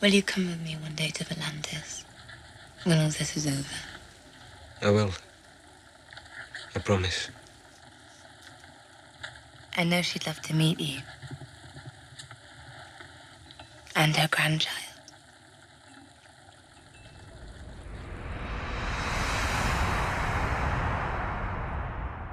Will you come with me one day to Volantis when all this is over? I will. I promise. I know she'd love to meet you. And her grandchild.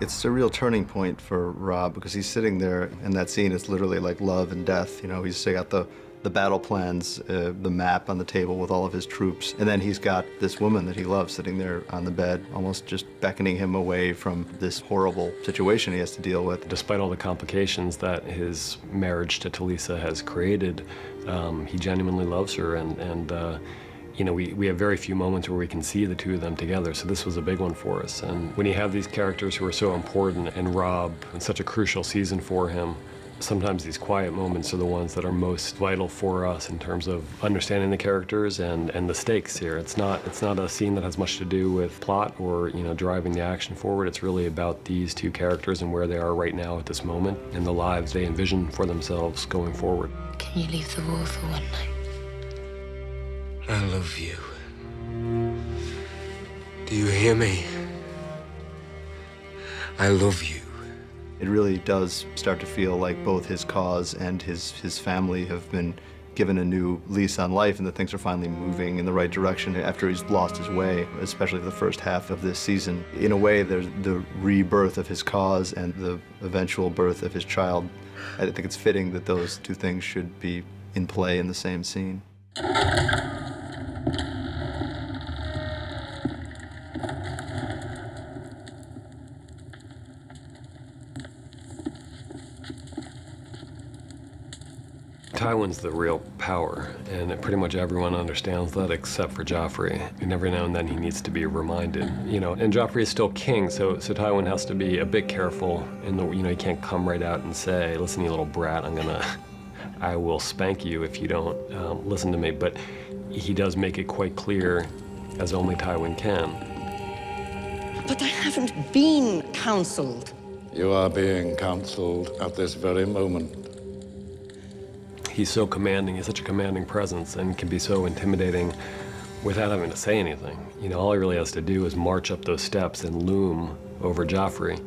It's a real turning point for Robb because he's sitting there and that scene is literally like love and death. You know, he's got the battle plans, the map on the table with all of his troops. And then he's got this woman that he loves sitting there on the bed, almost just beckoning him away from this horrible situation he has to deal with. Despite all the complications that his marriage to Talisa has created, he genuinely loves her, and you know, we have very few moments where we can see the two of them together, so this was a big one for us. And when you have these characters who are so important, and Robb, in such a crucial season for him, sometimes these quiet moments are the ones that are most vital for us in terms of understanding the characters and the stakes here. It's not a scene that has much to do with plot or, you know, driving the action forward. It's really about these two characters and where they are right now at this moment and the lives they envision for themselves going forward. Can you leave the war for one night? I love you. Do you hear me? I love you. It really does start to feel like both his cause and his family have been given a new lease on life and that things are finally moving in the right direction after he's lost his way, especially the first half of this season. In a way, there's the rebirth of his cause and the eventual birth of his child. I think it's fitting that those two things should be in play in the same scene. Tywin's the real power, and pretty much everyone understands that except for Joffrey. And every now and then he needs to be reminded, you know. And Joffrey is still king, so Tywin has to be a bit careful. In the, you know, he can't come right out and say, "Listen, you little brat, I will spank you if you don't listen to me." But he does make it quite clear, as only Tywin can. But I haven't been counseled. You are being counseled at this very moment. He's so commanding, he's such a commanding presence and can be so intimidating without having to say anything. You know, all he really has to do is march up those steps and loom over Joffrey.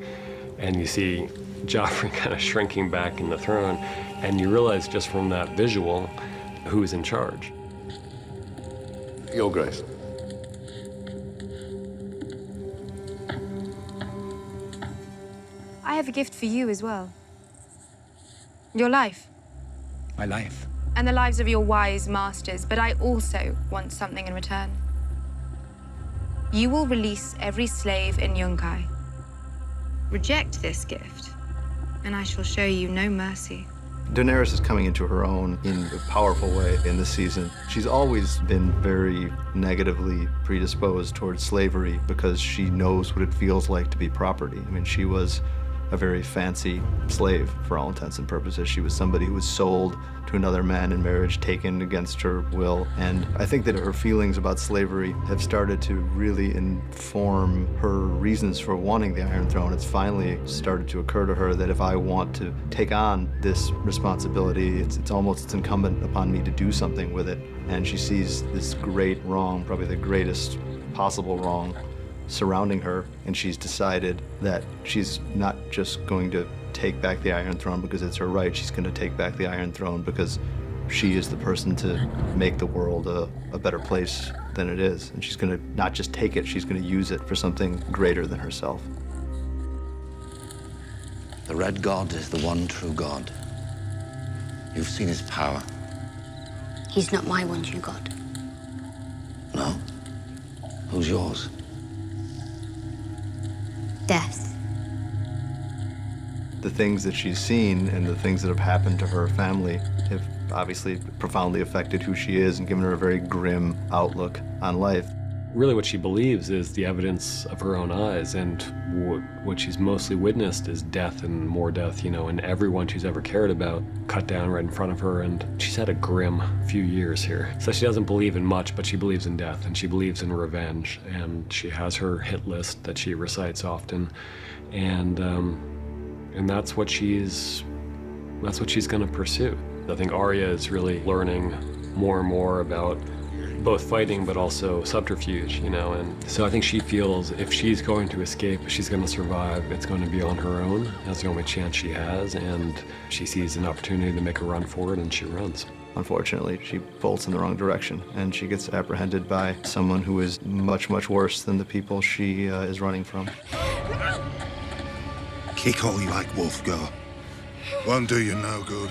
And you see Joffrey kind of shrinking back in the throne, and you realize just from that visual who's in charge. Your Grace. I have a gift for you as well. Your life. My life. And the lives of your wise masters, but I also want something in return. You will release every slave in Yunkai. Reject this gift, and I shall show you no mercy. Daenerys is coming into her own in a powerful way in this season. She's always been very negatively predisposed towards slavery because she knows what it feels like to be property. I mean, she was a very fancy slave for all intents and purposes. She was somebody who was sold to another man in marriage, taken against her will. And I think that her feelings about slavery have started to really inform her reasons for wanting the Iron Throne. It's finally started to occur to her that if I want to take on this responsibility, it's incumbent upon me to do something with it. And she sees this great wrong, probably the greatest possible wrong, surrounding her, and she's decided that she's not just going to take back the Iron Throne because it's her right. She's going to take back the Iron Throne because she is the person to make the world a better place than it is. And she's going to not just take it, she's going to use it for something greater than herself. The Red God is the one true God. You've seen his power. He's not my one true God. No? Who's yours? Death. The things that she's seen and the things that have happened to her family have obviously profoundly affected who she is and given her a very grim outlook on life. Really what she believes is the evidence of her own eyes, and what she's mostly witnessed is death and more death, you know, and everyone she's ever cared about cut down right in front of her, and she's had a grim few years here. So she doesn't believe in much, but she believes in death, and she believes in revenge, and she has her hit list that she recites often, and that's what she's gonna pursue. I think Arya is really learning more and more about both fighting but also subterfuge, you know, and so I think she feels if she's going to escape, if she's going to survive, it's going to be on her own. That's the only chance she has, and she sees an opportunity to make a run for it, and she runs. Unfortunately, she bolts in the wrong direction, and she gets apprehended by someone who is much, much worse than the people she is running from. Kick all you like, Wolfgar. Won't do you no good.